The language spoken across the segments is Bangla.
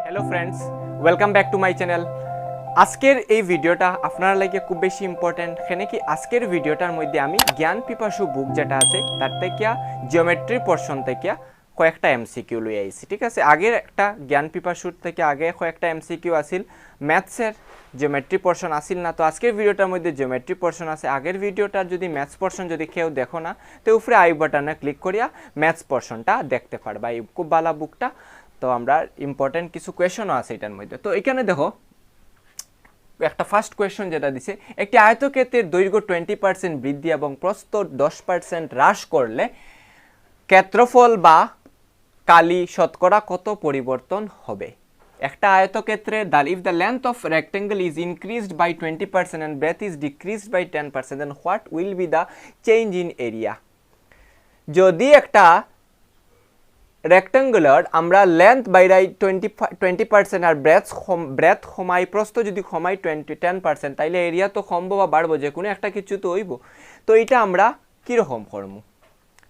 Hello friends, welcome back to my channel. আজকের এই ভিডিওটা আপনার লাগে খুব বেশি ইম্পর্টেন্ট। কেন কি আজকের ভিডিওটার মধ্যে আমি জ্ঞান পিপাসু বুক যেটা আছে তার থেকে জিওমেট্রি পোর্শন থেকে কয়েকটা এমসিকিউ লই আইছি। ঠিক আছে, আগের একটা জ্ঞান পিপাসুর থেকে আগে কয়েকটা এমসিকিউ আসিল, ম্যাথসের জিওমেট্রি পোর্শন আসিল না। তো আজকের ভিডিওটার মধ্যে জিওমেট্রি পোর্শন আছে। আগের ভিডিওটার যদি ম্যাথস পোর্শন যদি কেউ দেখো না, তো উপরে আই বাটনে ক্লিক করিয়া ম্যাথস পোর্শনটা দেখতে পারবা। এই খুব ভালো বুকটা। তো আমরা ইম্পর্টেন্ট কিছু কোয়েশনও আছে এটার মধ্যে। তো এখানে দেখো একটা ফার্স্ট কোয়েশন যেটা দিছে, একটি আয়তক্ষেত্রের দৈর্ঘ্য 20% বৃদ্ধি এবং প্রস্থ 10% হ্রাস করলে ক্ষেত্রফল বা কালি শতকরা কত পরিবর্তন হবে? একটা আয়তক্ষেত্রে if the length of rectangle is increased by 20% and breadth is decreased by 10%, then what will be the change in area? যদি একটা রেক্টাঙ্গুলার আমরা লেন্থ বাইরাই 20% আর ব্রেথ কমাই, প্রস্থ যদি কমাই 10%, তাইলে এরিয়া তো কমবো বা বাড়বো, যে কোনো একটা কিছু তো হইব। তো এটা আমরা কীরকম করবো?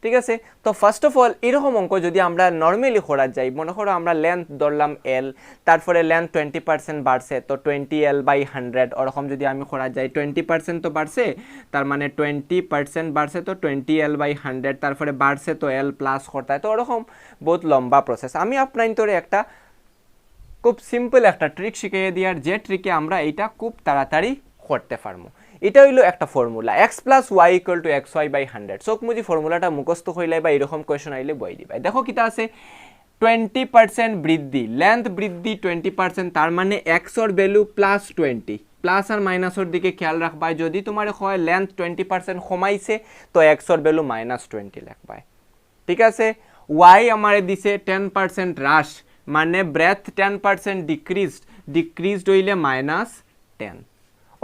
ঠিক আছে, তো ফার্স্ট অফ অল এরকম অঙ্ক যদি আমরা নর্মালি করা যাই, মনে করো আমরা লেন্থ ধরলাম এল, তারপরে লেন্থ 20% বাড়ছে, তো 20L/100 ওরকম যদি আমি করা যাই, 20% তো বাড়ছে, তার মানে 20% বাড়ছে, তো 20L/100, তারপরে বাড়ছে তো এল প্লাস করতে হয়। তো ওরকম বহুত লম্বা প্রসেস। আমি আপনার তোরে একটা খুব সিম্পল একটা ট্রিক শিখিয়ে দিই, আর যে ট্রিকে আমরা এইটা খুব তাড়াতাড়ি করতে পারবো। এটা হইলো একটা ফর্মুলা, x + y = xy/100। চোখ মুজি ফর্মুলাটা মুখস্থ হইলে বা এরকম কোয়েশন আইলে বই দিবা। দেখো কিতা আছে, 20% বৃদ্ধি, লেন্থ বৃদ্ধি 20%, তার মানে x এর ভ্যালু +20, প্লাস আর মাইনাসের দিকে খেয়াল রাখবা। যদি তোমার হয় লেন্থ 20% কমাইছে, তো x এর ভ্যালু -20 লিখবা। ঠিক আছে, y আমারে দিছে 10% হ্রাস, মানে ব্রেথ 10% ডিক্রিজড হইলে -10।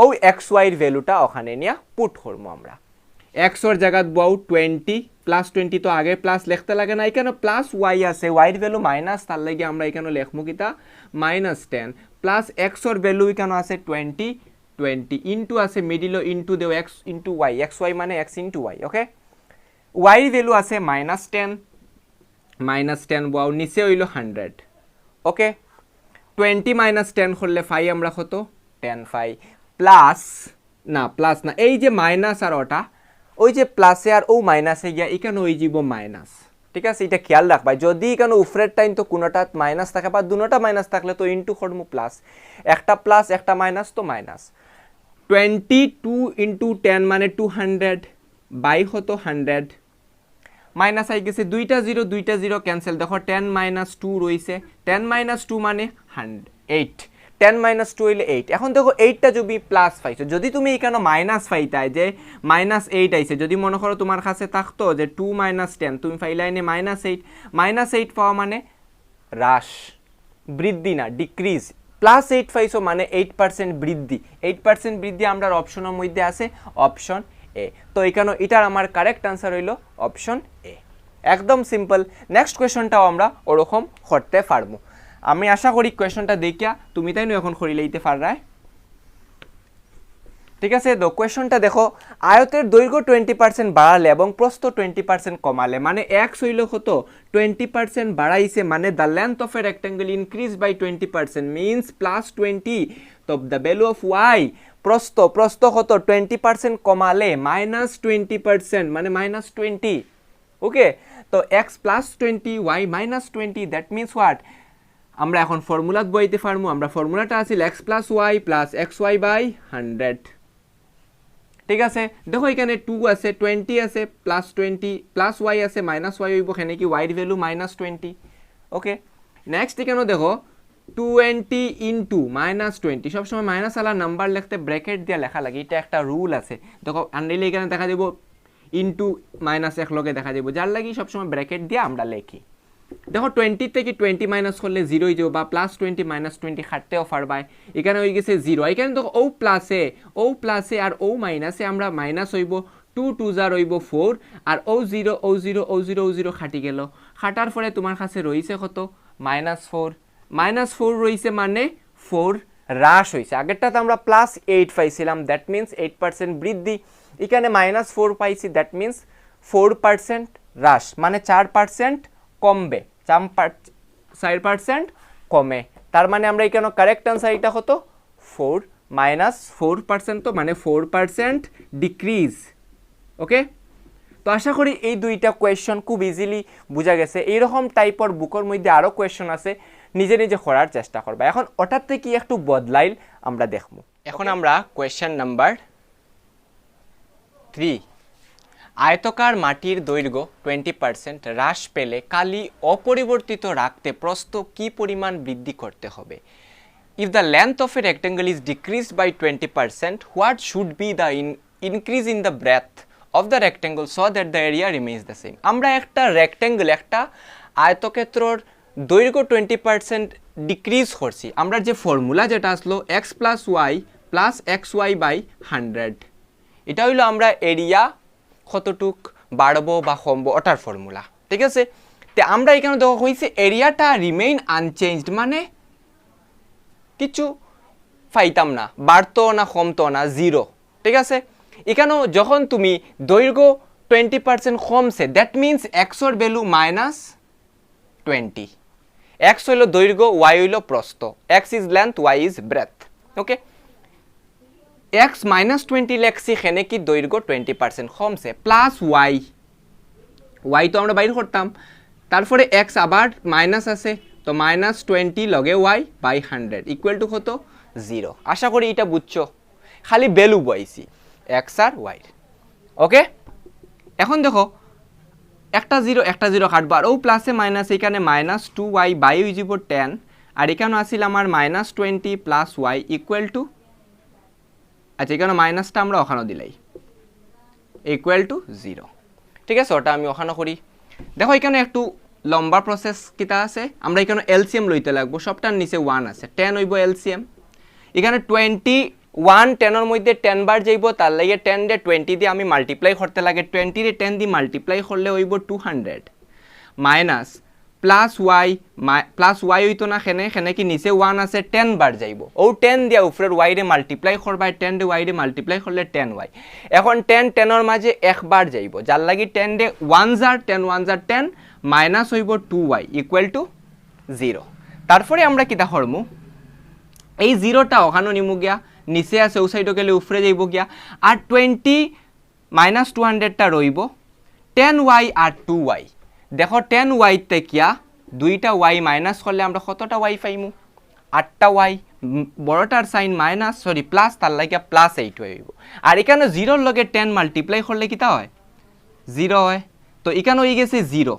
ও এক্স ওয়াইয়ের ভ্যালুটা ওখানে নিয়ে পুট করবো আমরা। এক্সর জায়গাত বউ 20 +20, তো আগে প্লাস লিখতে লাগে না, এখানে প্লাস ওয়াই আছে, ওয়াইয়ের ভ্যালু মাইনাস, তার লাগে আমরা এখানে লিখবো কিতা -10, প্লাস এক্সর ভ্যালু এখানে আছে 20 ইন্টু আছে মিডিল ইন্টু দেও x into y, x y মানে এক্স ইন্টু ওয়াই। ওকে, ওয়াইয়ের ভ্যালু আছে -10 বউ, নিচে হইল 100। ওকে, 20 - 10 করলে 5 আমরা কত 10 প্লাস না, এই যে মাইনাস আর ওটা, ওই যে প্লাসে আর ও মাইনাসে গিয়া এখানে ওই যাব মাইনাস। ঠিক আছে, এটা খেয়াল রাখবা। যদি এখানে উপরের টাইম তো কোনোটা মাইনাস থাকে বা দুটোটা মাইনাস থাকলে তো ইন্টু করবো প্লাস, একটা প্লাস একটা মাইনাস, তো মাইনাস 22 × 10 মানে 200 বাই হতো 100, মাইনাস আই গেছে দুইটা জিরো ক্যান্সেল। দেখো 10 - 2 রয়েছে, 10 - 2 মানে 8, 10 - 2 হইলে 8। এখন দেখো 8টা যদি প্লাস পাইছো, যদি তুমি এখানে মাইনাস পাইতাই যে -8 আইছে, যদি মনে করো তোমার কাছে থাকতো যে 2 - 10, তুমি পাইলাই নে -8 পাওয়া মানে হ্রাস, বৃদ্ধি না ডিক্রিজ। +8 পাইছো মানে 8% বৃদ্ধি, 8% বৃদ্ধি আমরা অপশনের মধ্যে আছে অপশন এ। তো এখানে এটার আমার কারেক্ট আনসার হইল অপশন এ। একদম সিম্পল। নেক্সট কোয়েশনটাও আমরা ওরকম করতে পারবো। আমি আশা করি কোয়েশনটা দেখিয়া তুমি তাই নো এখন করি লইতে পাররাই। ঠিক আছে, তো কোয়েশনটা দেখো, আয়তের দৈর্ঘ্য 20% বাড়ালে এবং প্রস্থ 20% কমালে, মানে এক্স হইল কত 20% বাড়াইছে, মানে the length of a rectangle increase by 20% means +20। তো দ্য ভ্যালু অফ ওয়াই, প্রস্থ কত 20% কমালে -20%, মানে -20। ওকে, তো x +20 y -20, that means what? আমরা এখন ফর্মুলাত বইতে পারবো। আমরা ফর্মুলাটা আছে x + y + xy/100। ঠিক আছে, দেখো এখানে 2 আছে, 20 আছে, +20 প্লাস y আছে, -y হইব, এখানে কি y এর ভ্যালু -20। ওকে, নেক্সট এখানে দেখো 20 × -20, সবসময় মাইনাস আলা নাম্বার লিখতে ব্র্যাকেট দিয়ে লেখা লাগে, এটা একটা রুল আছে। দেখো আনলে এখানে দেখা যাব ইন্টু -1 লগে দেখা যাব, যার লাগি সবসময় ব্র্যাকেট দিয়ে আমরা লিখি। দেখো 20 থেকে 20 মাইনাস করলে 0 হয়ে যাব, বা +20 - 20 কাটতেও পারবাই, এখানে হয়ে গেছে 0। এখানে দেখো ও প্লাসে আর ও মাইনাসে আমরা মাইনাস হইব, 2 × 2 হইব 4, আর ও 0 খাটি গেল, খাটার পরে তোমার কাছে রয়েছে কত -4 রয়েছে, মানে 4 হ্রাস হয়েছে। আগেরটাতে আমরা +8 পাইছিলাম, দ্যাট মিনস 8% বৃদ্ধি। এখানে -4 পাইছি, দ্যাট মিনস 4% হ্রাস, মানে 4% কমবে, 4% কমে। তার মানে আমরা এখানে কারেক্ট অ্যান্সার এটা কত 4 মাইনাস 4% তো মানে 4% ডিক্রিজ ওকে। তো আশা করি এই দুইটা কোয়েশ্চন খুব ইজিলি বোঝা গেছে। এইরকম টাইপের বুকের মধ্যে আরও কোয়েশ্চন আছে, নিজে নিজে করার চেষ্টা করবা। এখন ওটার থেকে একটু বদলাইল আমরা দেখব। এখন আমরা কোয়েশ্চন নাম্বার 3, আয়তকার মাটির দৈর্ঘ্য 20% হ্রাস পেলে কালি অপরিবর্তিত রাখতে প্রস্থ কি পরিমাণ বৃদ্ধি করতে হবে? If the length of a rectangle is decreased by 20%, what should be the increase in the breadth of the rectangle so that the area remains the same? আমরা একটা রেক্ট্যাঙ্গেল, একটা আয়তক্ষেত্রর দৈর্ঘ্য 20% ডিক্রিজ করছি। আমরা যে ফর্মুলা যেটা আসলো x plus y plus XY by 100, এটা হইলো আমরা এরিয়া কতটুক বাড়বো বা কমবো ওটার ফর্মুলা, ঠিক আছে। তো আমরা এখানে দেখো হয়েছে এরিয়াটা রিমেইন আনচেঞ্জড, মানে কিছু পাইতাম না, বাড়তো না কমতো না, জিরো, ঠিক আছে। এখানেও যখন তুমি দৈর্ঘ্য 20% কমছে, দ্যাট মিনস এক্সর ভ্যালু -20। এক্স হইল দৈর্ঘ্য, ওয়াই হইল প্রস্থ, x is length, y is breadth, okay. X -20 লেখছি, এখানে কি দৈর্ঘ্য 20% কমছে, প্লাস ওয়াই, ওয়াই তো আমরা বাইর করতাম, তারপরে এক্স আবার মাইনাস আছে, তো -20 লগে ওয়াই বাই 100 ইকুয়াল টু কত 0। আশা করি এটা বুঝছো, খালি ভ্যালু বইছি এক্স আর ওয়াই, ওকে। এখন দেখো একটা জিরো কাটবো, আর ও প্লাসে মাইনাস, এখানে -2y বাই হয়ে যাব 10, আর এখানে আসিল আমার -20 প্লাস ওয়াই ইকুয়াল টু, আচ্ছা এখানে মাইনাসটা আমরা ওখানে দিলাই ইকুয়াল টু 0, ঠিক আছে। ওটা আমি ওখানে করি। দেখো এখানে একটু লম্বা প্রসেস কিতা আছে, আমরা এখানে এলসিএম লইতে লাগবো, সবটার নিচে 1 আছে, 10 হইব এলসিএম। এখানে 21 10-এর মধ্যে 10 বার যাইব, তার লাগে 10 দিয়ে 20 দিয়ে আমি মাল্টিপ্লাই করতে লাগে, 20 দিয়ে 10 দিয়ে মাল্টিপ্লাই করলে হইব 200 মাইনাস প্লাস ওয়াই হইতো না, খেনে কি নিচে 1 আছে, 10 বার যাইব, ও 10 দিয়া উপরের ওয়াই রে মাল্টিপ্লাই করবা, 10 দিয়ে ওয়াই রে মাল্টিপ্লাই করলে 10y। এখন 10-10-এর মাঝে একবার যাইব, যার লাগি 10 দিয়ে 1 যার 10 মাইনাস হইব 2y ইকুয়াল টু 0। তারপরে আমরা কিতা করমু, এই জিরোটা ওখানে নিমু গিয়া, নিচে আছে ও সাইডে গেলে উপরে যাইব গিয়া, আর 20 -200টা রইব, 10y আর 2y। দেখো 10y তেকিয়া দুইটা y মাইনাস করলে আমরা কতটা y পাইমু, 8টা y, বড়টার সাইন মাইনাস প্লাস, তার লাগিয়া +8 হইব। আর এখানে 0-র লগে 10 মাল্টিপ্লাই করলে কিতা হয় 0 হয়, তো এখানে হয়ে গেছে 0,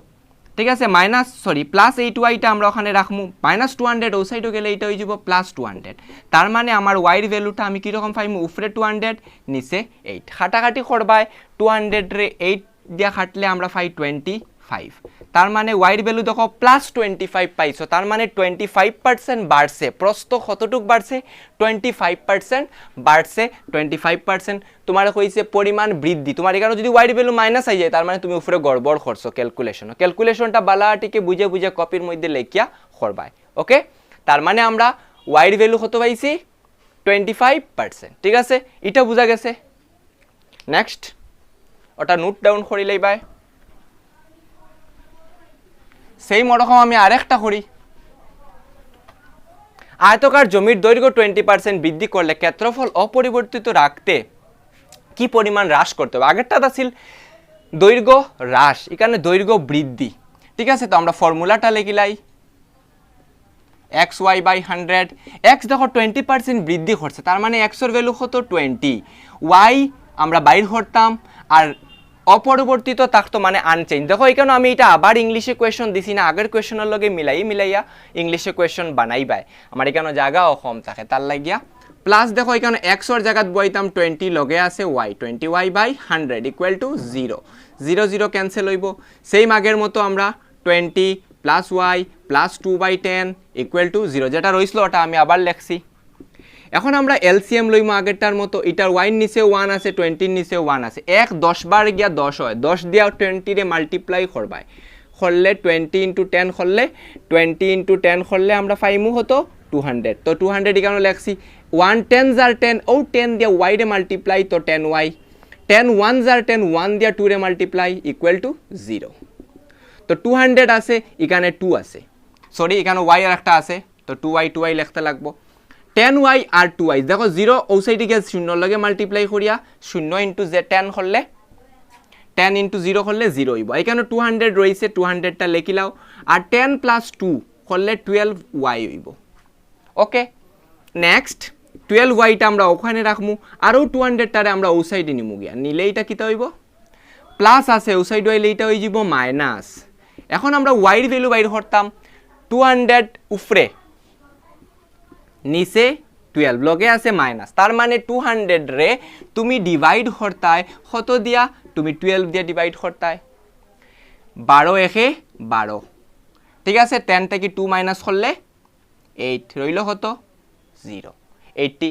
ঠিক আছে। +8y-টা আমরা ওখানে রাখবো, -200 ও সাইডে গেলে এটা হয়ে যাব +200, তার মানে আমার ওয়াইয়ের ভ্যালুটা আমি কীরকম পাইমু, উপরে 200 নিচে 8, খাটাখাটি করবায় 200 রে 8 দিয়া খাটলে আমরা পাই 25, তার মানে ওয়াইয়ের ভ্যালু দেখো +25 পাইছো, তার মানে 25% বাড়ছে, প্রস্থ কতটুক বাড়ছে 25% বাড়ছে, 25% তোমার কইছে পরিমাণ বৃদ্ধি। তোমার এখানে যদি ওয়াইয়ের ভ্যালু মাইনাস হয়ে যায়, তার মানে তুমি উপরে গড়বড় করছো ক্যালকুলেশনটা বালাটিকে বুঝে বুঝে কপির মধ্যে লেখিয়া করবাই, ওকে। তার মানে আমরা ওয়াইয়ের ভ্যালু কত পাইছি 25%, ঠিক আছে, এটা বোঝা গেছে। নেক্সট ওটা নোট ডাউন করি লইবাই। সেই মরকম আমি আরেকটা করি, আয়তকার জমির দৈর্ঘ্য 20% বৃদ্ধি করলে ক্ষেত্রফল অপরিবর্তিত রাখতে কি পরিমাণ হ্রাস করতে হবে? আগেরটা ছিল দৈর্ঘ্য হ্রাস, এখানে দৈর্ঘ্য বৃদ্ধি, ঠিক আছে। তো আমরা ফর্মুলাটা লিখিলাই XY বাই 100, x দেখো 20% বৃদ্ধি করছে, তার মানে x এর ভ্যালু কত 20, y আমরা বাইর করতাম, আর অপরিবর্তিত থাকতো মানে আনচেঞ্জ। দেখো এখানে আমি এটা আবার ইংলিশে কোয়েশন দিছি না, আগের কোয়েশনের লগে মিলাইয়া ইংলিশে কোয়েশন বানাইবাই, আমার এখানে জায়গাও কম থাকে, তার লাগিয়া প্লাস দেখো এখানে x এর জায়গাত বইতাম 20, লগে আছে y, 20y by 100 equal to 0, 0 0 cancel হইব। সেম আগের মতো আমরা 20 plus y plus 2/10 equal to 0, যেটা রইছিল ওটা আমি আবার লেখছি। এখন আমরা এলসিএম লইমু আগেরটার মতো, এটার y নিচে 1 আছে, 20 নিচে 1 আছে, 1 10 বার গিয়া 10 হয়, 10 দিয়া 20 রে মাল্টিপ্লাই করবাই, করলে 20 × 10 করলে 20 × 10 করলে আমরা পাইমু হতো 200, তো 200 এখানে লেখছি, 1 10 যার 10, ও 10 দিয়া y রে মাল্টিপ্লাই, তো 10y, 10 1 যার 10, 1 দিয়া 2 রে মাল্টিপ্লাই ইকুয়াল টু 0, তো 200 আছে, এখানে 2 আছে, সরি এখানে y আর একটা আছে তো 2y লিখতে লাগবো 10y আর 2y দেখো 0 ও সাইডে গিয়ে 0 লগে মাল্টিপ্লাই করিয়া 0 ইনটু যে 10 করলে 10 ইনটু 0 করলে 0 হইব এখানে 200 রয়েছে 200টা লিখিলাও আর 10 প্লাস 2 করলে 12y হইব ওকে নেক্সট 12y টা আমরা ওখানে রাখমু আরও 200 টারে আমরা ও সাইডে নিমু গিয়া নিলে এটা কিতা হইব প্লাস আছে ও সাইড হইলে এটা হয়ে যাব মাইনাস এখন আমরা y এর ভ্যালু বাইর করতাম 200 উপরে নিচে 12 লগে আছে মাইনাস তার মানে 200 রে তুমি ডিভাইড করতায় কত দিয়া তুমি 12 দিয়া ডিভাইড করতায় 12 একে 12 ঠিক আছে 10 থেকে 2 মাইনাস করলে 8 রইল কত 0 80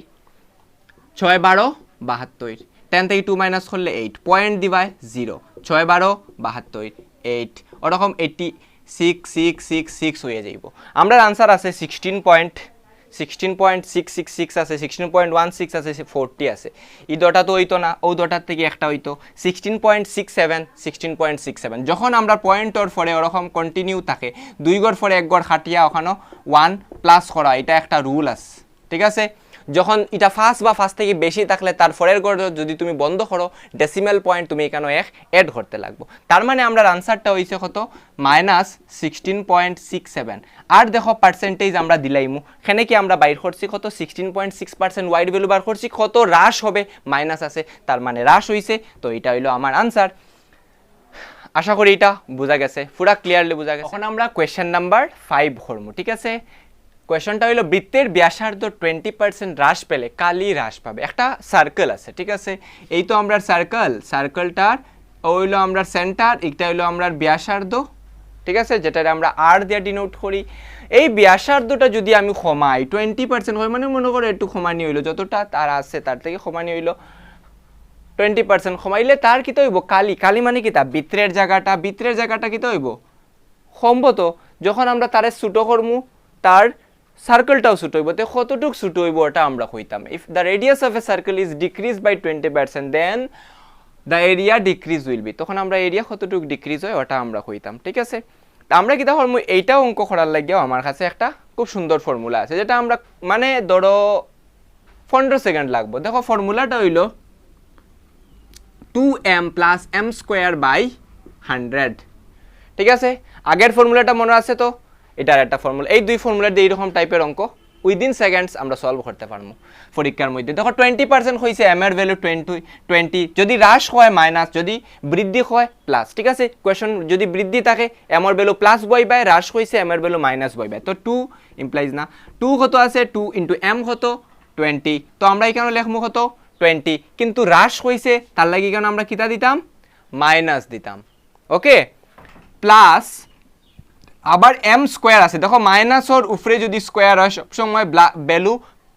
6 12 72 10 থেকে 2 মাইনাস করলে 8 পয়েন্ট দিবাই 0 6 12 72 8 ওরকম 86 হয়ে যাইব আমরা আনসার আছে 16.666 আছে 16.16 আছে 40 আছে এই দুটো তো হইতো না ও দুটার থেকে একটা হইতো 16.67 যখন আমরা পয়েন্টর পরে ওরকম কন্টিনিউ থাকে দুই গড় পরে এক গড় খাটিয়া ওখানে 1 প্লাস করা এটা একটা রুল আছে ঠিক আছে যখন এটা ফার্স্ট বা ফার্স্ট থেকে বেশি থাকলে তার পরের গড় যদি তুমি বন্ধ করো ডেসিমেল পয়েন্ট তুমি এখানে এক অ্যাড করতে লাগবো তার মানে আমরা আনসারটা হইছে কত -16.67 আর দেখো পার্সেন্টেজ আমরা দিলাইমু এখানে কি আমরা বাইর করছি কত 16.6% ওয়াইড ভ্যালু বার করছি কত হ্রাস হবে মাইনাস আছে তার মানে হ্রাস হইছে তো এটা হইলো আমার আনসার আশা করি এটা বোঝা গেছে পুরা ক্লিয়ারলি বোঝা গেছে এখন আমরা কোয়েশ্চেন নাম্বার 5 করব ঠিক আছে কোয়েশ্চনটা হলো বৃত্তের ব্যাসার্ধ 20% হ্রাস পেলে কালি হ্রাস পাবে একটা সার্কেল আছে ঠিক আছে এই তো আমরা সার্কেলটার হইলো আমরা সেন্টার এটা হইলো আমরা ব্যাসার্ধ ঠিক আছে যেটা আমরা আর দিয়ে ডিনোট করি এই ব্যাসার্ধটা যদি আমি কমাই 20% হয় মানে মনে করো একটু কমানি হইলো যতটা তার আছে তার থেকে কমানি হইলো 20% কমাইলে তার কি তো হইব কালি মানে কি তা বৃত্তের জায়গাটা কি তো হইব সম্ভবত যখন আমরা তারে ছোট করমু তার সার্কেলটাও ছোট হইব তে কতটুক ছোট হইব ওটা আমরা কইতাম if the radius of a circle is decrease by 20% then the area decrease will be তখন আমরা এরিয়া কতটুক ডিক্রিজ হয় ওটা আমরা কইতাম ঠিক আছে তা আমরা কি দেখো এইটা অঙ্ক করার লাগেও আমার কাছে একটা খুব সুন্দর ফর্মুলা আছে যেটা আমরা মানে ধরো 15 সেকেন্ড লাগবে দেখো ফর্মুলাটা হইল 2m plus m square by 100 ঠিক আছে আগের ফর্মুলাটা মনে আছে তো এটার একটা ফর্মুলা এই দুই ফর্মুলা দিয়ে এরকম টাইপের অঙ্ক উইদিন সেকেন্ডস আমরা সলভ করতে পারবো পরীক্ষার মধ্যে দেখো 20% হইছে m এর ভ্যালু 20 যদি হ্রাস হয় মাইনাস যদি বৃদ্ধি হয় প্লাস ঠিক আছে কোয়েশ্চন যদি বৃদ্ধি থাকে m এর ভ্যালু প্লাস বই বাই হ্রাস হইছে m এর ভ্যালু মাইনাস বই বাই তো 2 ইমপ্লাইজ না 2 কত আছে 2 ইনটু m কত 20 তো আমরা এখানে লিখমু কত 20 কিন্তু হ্রাস হইছে তার লাগি কেন আমরা কিটা দিতাম মাইনাস দিতাম ওকে প্লাস আবার m স্কয়ার আছে দেখো মাইনাসর উপরে যদি স্কয়ার হয় সব সময় ভ্যালু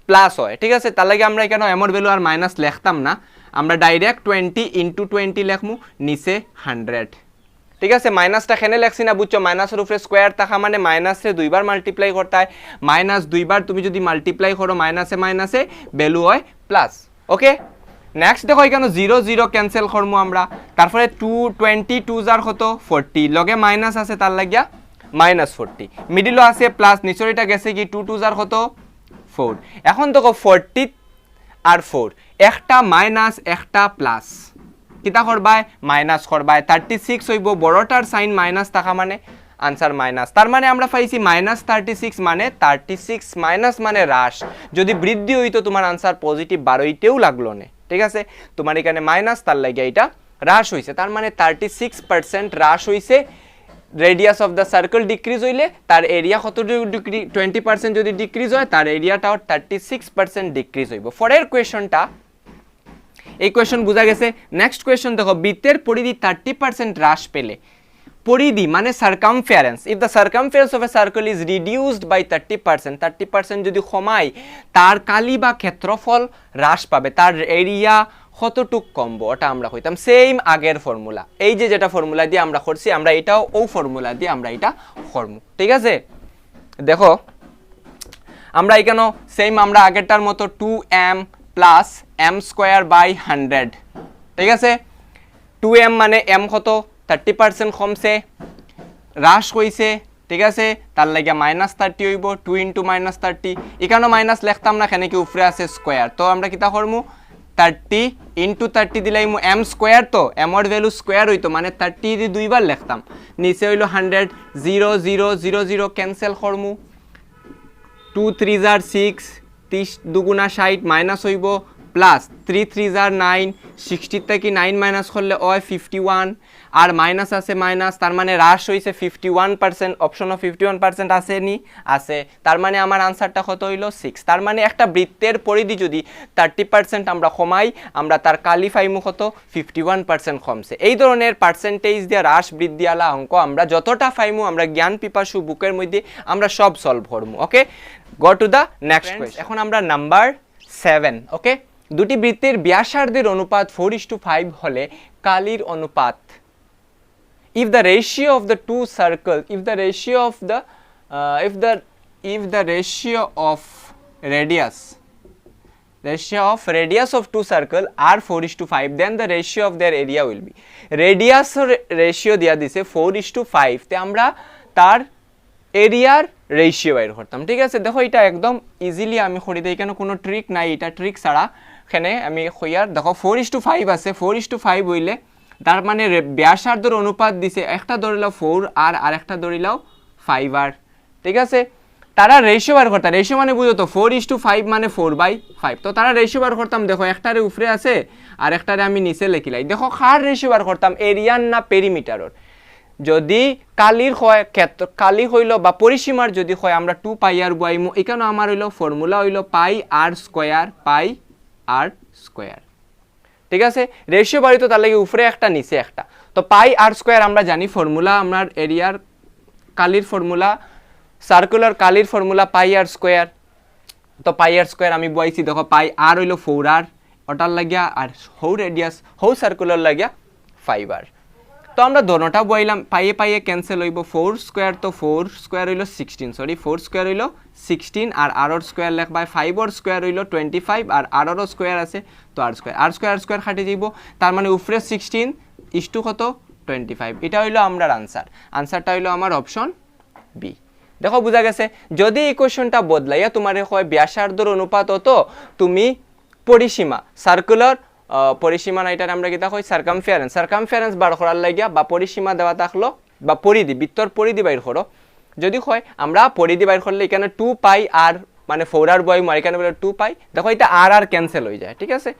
প্লাস হয় ঠিক আছে তার লাগি আমরা এখানে m এর ভ্যালু আর মাইনাস লিখতাম না আমরা ডাইরেক্ট 20 ইনটু 20 লিখমু নিচে 100 ঠিক আছে মাইনাসটা এখানে লিখছি না বুঝছো মাইনাসের উপরে স্কয়ার থাকা মানে মাইনাসে দুইবার মাল্টিপ্লাই করতে হয় মাইনাস দুইবার তুমি যদি মাল্টিপ্লাই করো মাইনাসে ভ্যালু হয় প্লাস ওকে নেক্সট দেখো এখানে 0 0 ক্যান্সেল করমু আমরা তারপরে 22 জার কত 40 লগে মাইনাস আছে তার লাগিয়া -40 মিডিলও আছে প্লাস নিচরিটা গেছে কি 2 জার কত 4 এখন দেখো 40 আর 4 একটা মাইনাস একটা প্লাস কিতা করবাই মাইনাস করবাই 36 হইব বড়টার সাইন মাইনাস থাকা মানে আনসার মাইনাস তার মানে আমরা পাইছি -36 মানে 36 মাইনাস মানে হ্রাস যদি বৃদ্ধি হইতো তোমার আনসার পজিটিভ 12 লাগলো না ঠিক আছে তোমার এখানে মাইনাস তার লাগে এটা হ্রাস হইছে তার মানে 36% হ্রাস হইছে radius of the circle decrease হইলে তার এরিয়া কতটুকু 20% যদি ডিক্রিজ হয় তার এরিয়াটাও 36% ডিক্রিজ হইব পরের কোয়েশ্চনটা এই কোয়েশ্চন বোঝা গেছে নেক্সট কোয়েশ্চন দেখো বৃত্তের পরিধি 30% হ্রাস পেলে পরিধি মানে circumference if the circumference of a circle is reduced by 30% যদি কমায় তার কালি বা ক্ষেত্রফল হ্রাস পাবে তার এরিয়া কতটুক কমবো ওটা আমরা কইতাম সেম আগের ফর্মুলা এই যে যেটা ফর্মুলা দিয়ে আমরা করছি আমরা এটাও ও ফর্মুলা দিয়ে আমরা এটা করবো ঠিক আছে দেখো আমরা এখানে সেম আমরা আগেরটার মতো 2m plus m square by 100 ঠিক আছে 2m মানে m কত 30% কমছে হ্রাস হইছে ঠিক আছে তার লাগে -30 হইব 2 * -30 এখানে মাইনাস লিখতাম না এখানে কি উপরে আছে স্কয়ার তো আমরা কিতা করমু 30 * 30 দিলাইমু m স্কয়ার তো m এর ভ্যালু স্কয়ার হইতো মানে 30 দি দুইবার লিখতাম নিচে হইলো 100 0 0 0 0 ক্যান্সেল করমু 2 3 * 6 30 দুগুণা 60 মাইনাস হইব প্লাস 3 3 * 9 60 থেকে 9 মাইনাস করলে হয় 51 আর মাইনাস আছে মাইনাস তার মানে হ্রাস হইছে 51% অপশনও 51% আছে নি আছে তার মানে আমার আনসারটা কত হইলো 6 তার মানে একটা বৃত্তের পরিধি যদি 30% আমরা কমাই আমরা তার কালি পাইমু কত 51% কমছে এই ধরনের পার্সেন্টেজ দিয়ে হ্রাস বৃদ্ধি আলা অঙ্ক আমরা যতটা পাইমু আমরা জ্ঞান পিপাসু বুকের মধ্যে আমরা সব সলভ করমু okay go to the next question এখন আমরা নাম্বার 7 ওকে দুটি বৃত্তের ব্যাসার্ধের অনুপাত 4:5 হলে কালির অনুপাত if the ratio of the two circles if the ratio of radius of two circles are 4:5 then the ratio of their area will be radius ratio দিয়া দিছে 4:5 তে আমরা তার এরিয়ার রেশিও বের করতাম ঠিক আছে দেখো এটা একদম ইজিলি আমি করি দেই কেন কোনো ট্রিক নাই এটা ট্রিক ছাড়া এখানে আমি কইয়ার দেখো 4:5 আছে 4:5 হইলে তার মানে ব্যাসার্ধের অনুপাত দিছে একটা ধরিলাও 4 আর আরেকটা ধরিলাও 5 আর ঠিক আছে তারা রেশিও বের করতে রেশিও মানে বুঝো তো 4:5 মানে 4/5 তো তারা রেশিও বের করতাম দেখো একটারে উপরে আছে আর একটারে আমি নিচে লিখিলাই দেখো কার রেশিও বের করতাম এরিয়ার না পেরিমিটারের যদি কালির হয় কালি হইল বা পরিসীমার যদি হয় আমরা 2 পাই আর বইমু এখানে আমার হইল ফর্মুলা হইল পাই আর স্কয়ার ঠিক আছে রেশিও বাড়ি তো তার লাগে উপরে একটা নিচে একটা তো পাই আর স্কয়ার আমরা জানি ফর্মুলা আমার এরিয়ার কালির ফর্মুলা সার্কুলার কালির ফর্মুলা পাই আর স্কয়ার তো পাই আর স্কয়ার আমি বইছি দেখো পাই আর হইল 4 আর ওটার লাগিয়া আর হৌ রেডিয়াস হৌ সার্কুলার লাগিয়া 5 আর তো আমরা দোনোটা বইলাম পাইয়ে পাইয়ে ক্যান্সেল হইব 4 স্কয়ার তো 4 স্কয়ার হইল 16 সরি 4 স্কয়ার হইল 16 আর আর স্কয়ার লিখবাই 5 এর স্কয়ার হইল 25 আর আর স্কয়ার আছে তো আর স্কয়ার কাটি যাইব তার মানে উপরে 16 ইস টু কত 25 এটা হইল আমরার আনসারটা হইল আমার অপশন বি দেখো বুঝা গেছে যদি এই কোশ্চেনটা বদলাইয়া তোমারে হয় ব্যাসার্ধর অনুপাত হতো তুমি পরিসীমা সার্কুলার পরিসীমা না এটার আমরা কিতা কই সার্কামফারেন্স বার করার লাগিয়া বা পরিসীমা দেওয়া থাকলো বা পরিধি বৃত্তর পরিধি বাইর করো যদি হয় আমরা পরিধি বাইর করলে এখানে 2 পাই আর মানে 4 আর বই মার এখানে বলে 2 পাই দেখো এটা আর ক্যান্সেল হয়ে যায় ঠিক আছে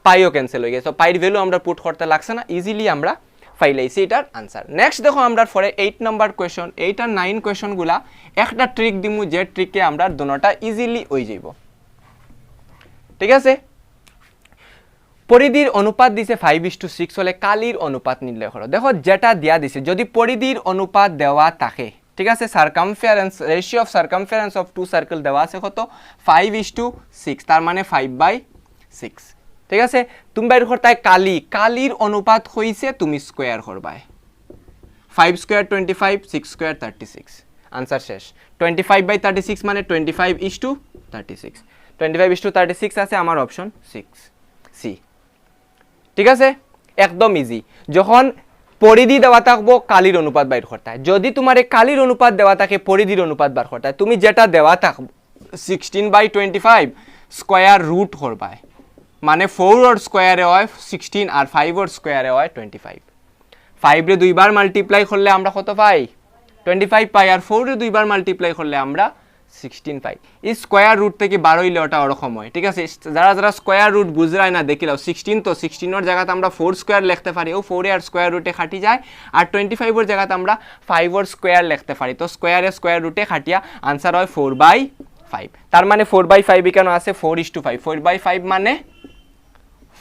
পাইও ক্যান্সেল হয়ে গেছে তো পাইর ভ্যালু আমরা পুট করতে লাগছে না ইজিলি আমরা ফাইলাইছি এটার আনসার নেক্সট দেখো আমরা পরে 8 নাম্বার কোশ্চেন 8 আর 9 কোশ্চেনগুলা একটা ট্রিক দিমু যে ট্রিকে আমরা দুটোটা ইজিলি হয়ে যাইব ঠিক আছে পরিধির অনুপাত দিছে 5:6 হলে কালির অনুপাত নির্ণয় করো দেখো যেটা দেয়া দিছে যদি পরিধির অনুপাত দেওয়া থাকে ঠিক আছে circumference ratio of circumference of to circle দেওয়া আছে কত 5:6 তার মানে 5/6 ঠিক আছে তুমি বাইর করতাই কালির অনুপাত হইছে তুমি স্কয়ার করবাই 5 স্কয়ার 25 6 স্কয়ার 36 আনসার শেষ 25/36 মানে 25:36 25:36 আছে আমার অপশন 6 সি ঠিক আছে একদম ইজি যখন পরিধি দেওয়া থাকবো কালির অনুপাত বাইর করতে হয় যদি তোমার কালির অনুপাত দেওয়া থাকে পরিধির অনুপাত বার করতে হয় তুমি যেটা দেওয়া থাকবো 16/25 স্কয়ার রুট করবাই মানে 4 এর স্কয়ারে হয় 16 আর 5 এর স্কয়ারে হয় 25 5 রে দুইবার মাল্টিপ্লাই করলে আমরা কত পাই 25 পাই আর 4 রে দুইবার মাল্টিপ্লাই করলে আমরা 16 পাই এই স্কয়ার রুট থেকে 12 হইলে ওটা ওরকম হয় ঠিক আছে যারা স্কয়ার রুট বুঝরাই না দেখিলাও 16 তো 16 এর জায়গাতে আমরা 4 স্কয়ার লিখতে পারি ও 4 এর স্কয়ার রুটে কাটি যায় আর 25 এর জায়গাতে আমরা 5 এর স্কয়ার লিখতে পারি তো স্কয়ার রুটে কাটিয়া आंसर হয় 4/5 তার মানে 4/5 কেন আছে 4:5 4/5 মানে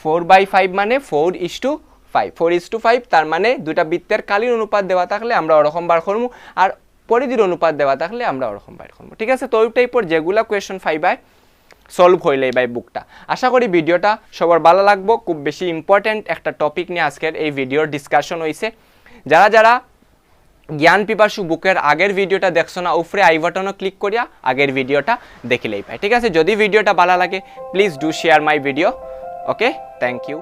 4/5 4:5 তার মানে দুইটা বৃত্তের কালির অনুপাত দেওয়া থাকলে আমরা ওরকম বার করব আর পরিধির অনুপাত দেওয়া থাকলে আমরা ওরকম বার করব ঠিক আছে তো ওই টাইপের যেগুলা কোয়েশ্চন পাইবাই সলভ হইলেই বাই বুকটা আশা করি ভিডিওটা সবার ভালো লাগবে খুব বেশি ইম্পর্টেন্ট একটা টপিক নিয়ে আজকের এই ভিডিওর ডিসকাশন হইছে যারা জ্ঞান পিপাসু বুকের আগের ভিডিওটা দেখছো না উপরে আই বাটনও ক্লিক করিয়া আগের ভিডিওটা দেখিলেই পাই ঠিক আছে যদি ভিডিওটা ভালো লাগে please do share my video okay thank you